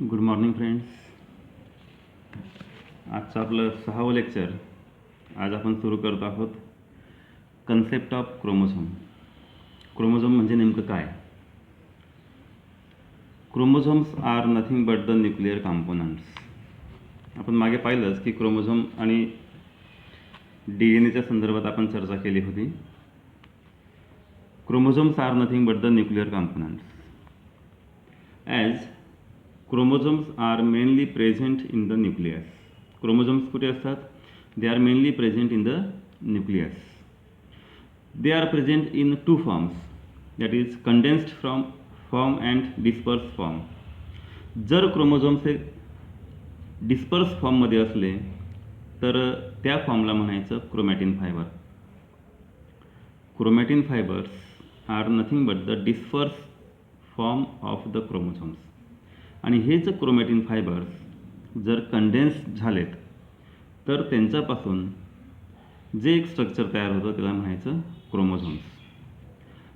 Good morning friends. आजचं आपलं 6वं lecture. आज आपण सुरू करत आहोत कन्सेप्ट ऑफ क्रोमोझोम. क्रोमोझोम म्हणजे नेमकं काय? Chromosomes are nothing but the nuclear components. आपण मागे पाहिलंच की क्रोमोझोम आणि DNA च्या संदर्भात आपण चर्चा केली होती. Chromosomes are nothing but the nuclear components. As chromosomes are mainly present in the nucleus. Chromosomes कुठे असतात? They are mainly present in the nucleus. They are present in two forms, that is condensed form and disperse form. जर chromosomes हे disperse फॉर्ममध्ये असले तर त्या फॉर्मला म्हणायचं chromatin fibre. Chromatin fibres are nothing but the disperse form of the chromosomes. आणि हेच क्रोमॅटिन फायबर्स जर कंडेन्स झालेत तर त्यांच्यापासून जे एक स्ट्रक्चर तयार होतं त्याला म्हणायचं क्रोमोझोम्स.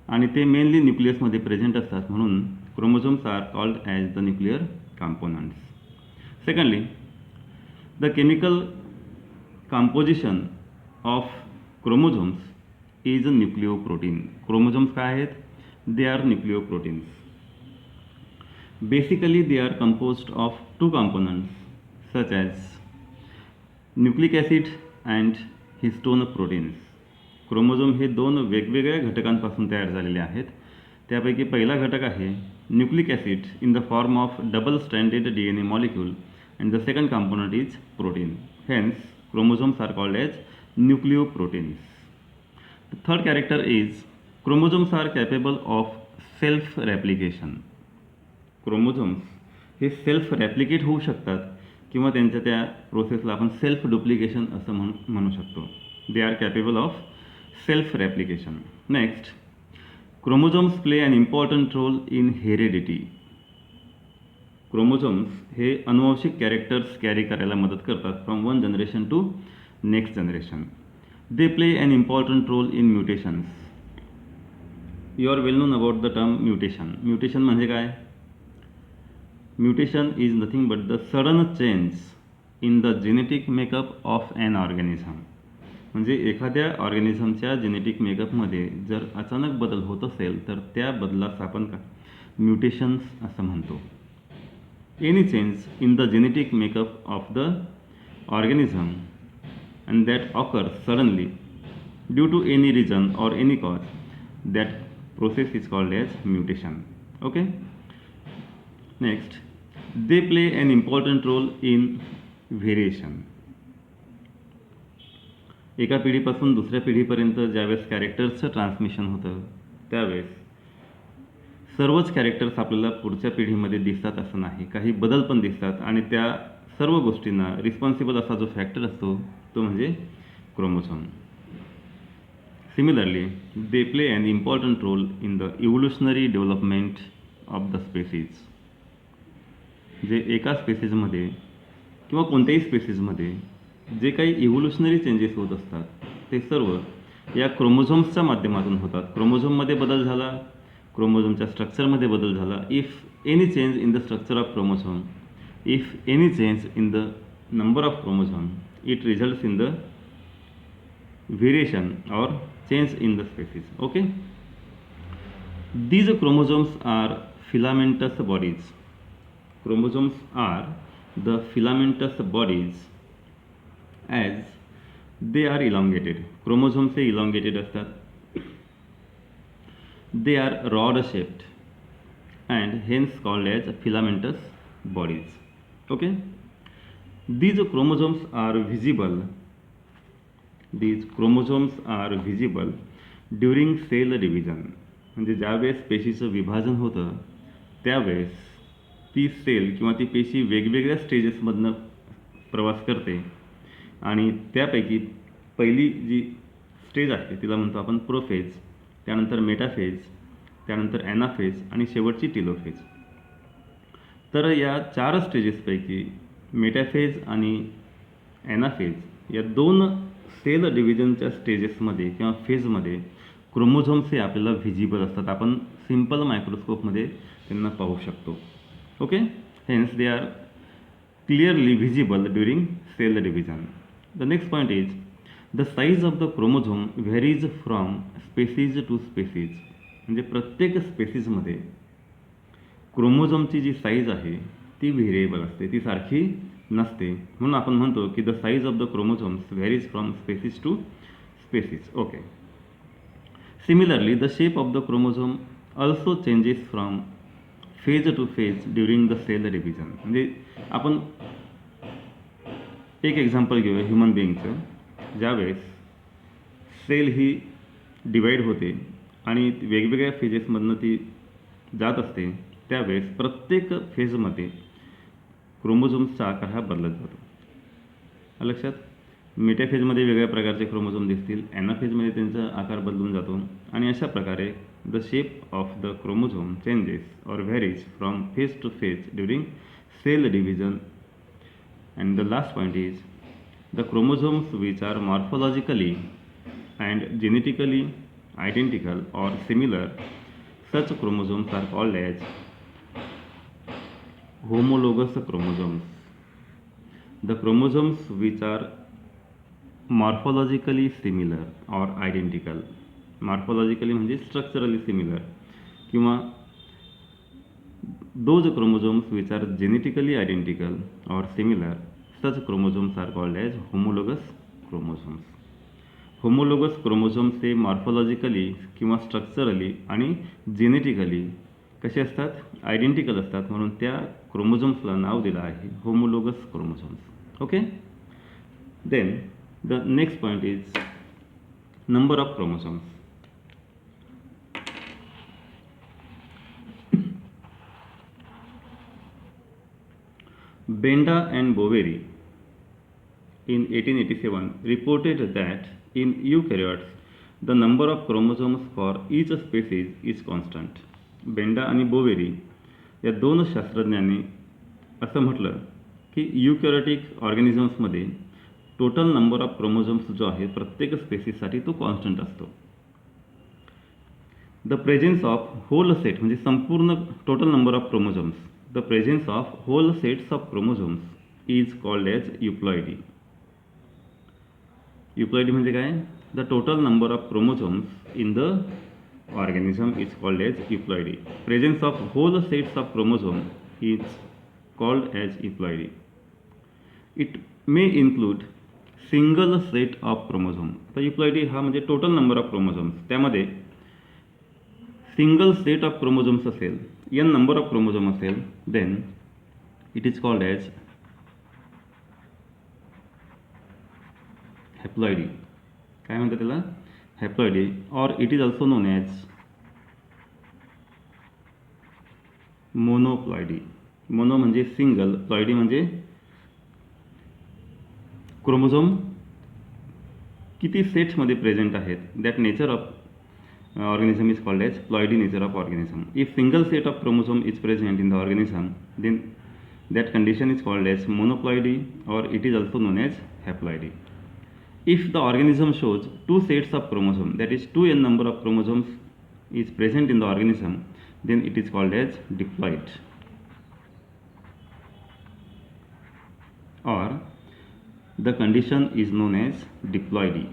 आणि ते मेनली न्यूक्लियसमध्ये प्रेझेंट असतात, म्हणून chromosomes are called as the nuclear components. Secondly, the chemical composition of chromosomes is a nucleoprotein. Chromosomes काय आहेत? They are nucleoproteins. Basically, they are composed of two components such as nucleic acid and histone proteins. Chromosome हे दोन वेगवेगळ्या घटकांपासून तयार झालेले आहेत. त्यापैकी पहिला घटक आहे nucleic acid in the form of double stranded DNA molecule and the second component is protein. Hence chromosomes are called as nucleoproteins. The third character is chromosomes are capable of self replication. Chromosomes हे self रॅप्लिकेट होऊ शकतात किंवा त्यांच्या त्या प्रोसेसला आपण self duplication असं म्हणू शकतो. They are capable of self replication. Next, chromosomes play an important role in heredity. Chromosomes हे अनुवांशिक कॅरेक्टर्स कॅरी करायला मदत करतात from one generation to next generation. They play an important role in mutations. You are well known about the term mutation. Mutation म्हणजे काय? Mutation is nothing but the sudden change in the genetic makeup of an organism. म्हणजे एखाद्या ऑर्गॅनिझमच्या genetic मेकअपमध्ये जर अचानक बदल होत असेल तर त्या बदलास आपण म्युटेशन्स असं म्हणतो. Any change in the genetic makeup of the organism and that occurs suddenly due to any reason or any cause, that process is called as mutation. Okay. Next, they play an important role in variation. एका पिढीपासून दुसऱ्या पिढीपर्यंत ज्यावेळेस कॅरेक्टर्सचं transmission होतं त्यावेळेस सर्वच characters आपल्याला पुढच्या पिढीमध्ये दिसतात असं नाही, काही बदल पण दिसतात. आणि त्या सर्व गोष्टींना रिस्पॉन्सिबल असा जो फॅक्टर असतो तो म्हणजे chromosome. Similarly, they play an important role in the evolutionary development of the species. जे एका स्पेसीजमध्ये किंवा कोणत्याही स्पेसीजमध्ये जे काही इव्होल्युशनरी चेंजेस होत असतात ते सर्व या क्रोमोझोम्सच्या माध्यमातून होतात. क्रोमोझोममध्ये बदल झाला, क्रोमोझोमच्या स्ट्रक्चरमध्ये बदल झाला. If any change in the structure of chromosome, if any change in the number of chromosome, it results in the variation or change in the species. Okay. These chromosomes are filamentous bodies. Chromosomes are the filamentous bodies as they are elongated. Chromosomes हे elongated असतात. They are rod shaped and hence called as filamentous bodies. Okay. These chromosomes are visible. These chromosomes are visible during cell division. म्हणजे ज्यावेळेस पेशीचं विभाजन होतं त्यावेळेस ती sale किंवा ती पेशी वेगवेगळ्या स्टेजेसमधनं प्रवास करते आणि त्यापैकी पहिली जी स्टेज आहे तिला म्हणतो आपण प्रोफेज, त्यानंतर मेटाफेज, त्यानंतर ॲनाफेज आणि शेवटची टिलोफेज. तर या 4 स्टेजेसपैकी मेटाफेज आणि ॲनाफेज या 2 सेल डिव्हिजनच्या स्टेजेसमध्ये किंवा फेजमध्ये क्रोमोझोम्स हे आपल्याला व्हिजिबल असतात. आपण सिम्पल मायक्रोस्कोपमध्ये त्यांना पाहू शकतो. Okay. Hence, they are clearly visible during cell division. The next point is the size of the chromosome varies from species to species. म्हणजे प्रत्येक स्पेसीजमध्ये क्रोमोझोमची जी साईज आहे ती व्हेरिएबल असते, ती सारखी नसते. म्हणून आपण म्हणतो की the size of the chromosomes varies from species to species. Okay. Similarly the shape of the chromosome also changes from phase to phase during the cell division. म्हणजे आपण एक एक्झाम्पल घेऊया ह्युमन बिईंगचं. ज्यावेळेस सेल ही डिवाईड होते आणि वेगवेगळ्या फेजेसमधनं ती जात असते, त्यावेळेस प्रत्येक फेजमध्ये क्रोमोझोम्सचा आकार हा बदलत जातो. लक्षात, मेटाफेजमध्ये वेगळ्या प्रकारचे क्रोमोझोम दिसतील, ॲनाफेजमध्ये त्यांचा आकार बदलून जातो आणि अशा प्रकारे the shape of the chromosome changes or varies from phase to phase during cell division. And the last point is the chromosomes which are morphologically and genetically identical or similar, such chromosomes are called as homologous chromosomes. The chromosomes which are morphologically similar or identical, morphologically म्हणजे structurally similar, किंवा those chromosomes which are genetically identical or similar, such chromosomes are called as homologous chromosomes. Homologous chromosomes हे morphologically किंवा structurally आणि genetically कसे असतात, identical असतात, म्हणून त्या क्रोमोझोम्सला नाव दिलं आहे homologous chromosomes. Okay. Then the next point is number of chromosomes. Benda and Boveri in 1887 reported that in eukaryotes the number of chromosomes for each species is constant. Benda आणि Boveri या दोन शास्त्रज्ञांनी असं म्हटलं की युकॅरियोटिक ऑर्गॅनिझम्समध्ये total number of chromosomes जो आहे प्रत्येक स्पेसीससाठी तो कॉन्स्टंट असतो. The presence of whole set म्हणजे संपूर्ण total number of chromosomes, the presence of whole sets of chromosomes is called as euploidy. Euploidy म्हणजे काय? The total number of chromosomes in the organism is called as euploidy. Presence of whole sets of chromosomes is called as euploidy. It may include single set of chromosome. तर euploidy हा म्हणजे total number of chromosomes, त्यामध्ये single set of chromosomes असेल, n number of chromosome असेल, then it is called as haploidy. काय म्हणतात त्याला? Haploidy. Or it is also known as monoploidy. Mono म्हणजे सिंगल, प्लॉइडी म्हणजे क्रोमोझोम किती सेट्समध्ये प्रेझेंट आहेत. That nature of organism is called as ploidy nature of organism. If single set of chromosome is present in the organism, then that condition is called as monoploidy, or it is also known as haploidy. If the organism shows two sets of chromosome, that is 2n number of chromosomes is present in the organism, then it is called as diploid, or the condition is known as diploidy.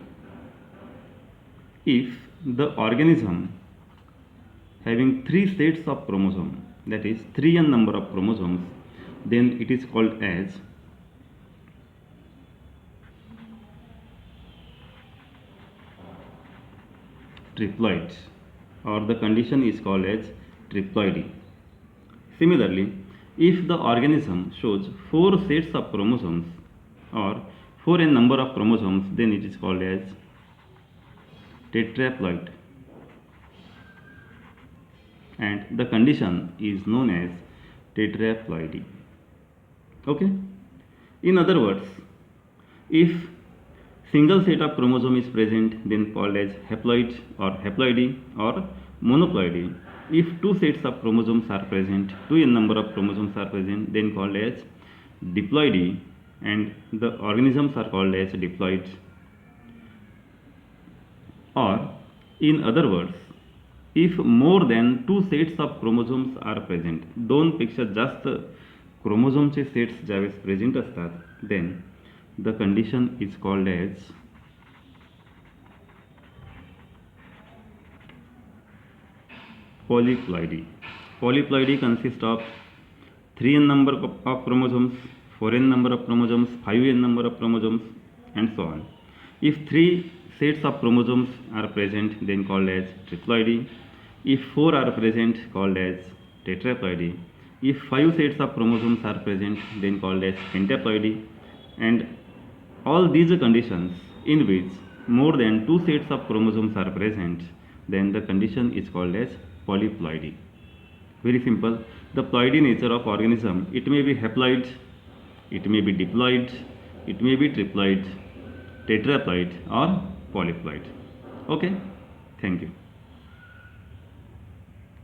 If the organism having 3 sets of chromosome, that is 3n number of chromosomes, then it is called as triploid, or the condition is called as triploidy. Similarly, if the organism shows 4 sets of chromosomes or 4n number of chromosomes, then it is called as tetraploid, and the condition is known as tetraploidy. Okay. In other words, if single set of chromosome is present, then called as haploid or haploidy or monoploidy. If 2 sets of chromosomes are present, 2n number of chromosomes are present, then called as diploidy, and the organisms are called as diploid. Or in other words, if more than 2 sets of chromosomes are present, 2 पेक्षा जास्त क्रोमोझोमचे sets ज्यावेळेस present असतात then the condition is called as polyploidy. Polyploidy consists of 3n number of chromosomes, 4n number of chromosomes, 5n number of chromosomes, and so on. If 3 sets of chromosomes are present, then called as triploidy. If 4 are present, called as tetraploidy. If 5 sets of chromosomes are present, then called as pentaploidy. And all these conditions in which more than 2 sets of chromosomes are present, then the condition is called as polyploidy. Very simple. The ploidy nature of organism, it may be haploid, it may be diploid, it may be triploid, tetraploid or polyploid. Okay, thank you.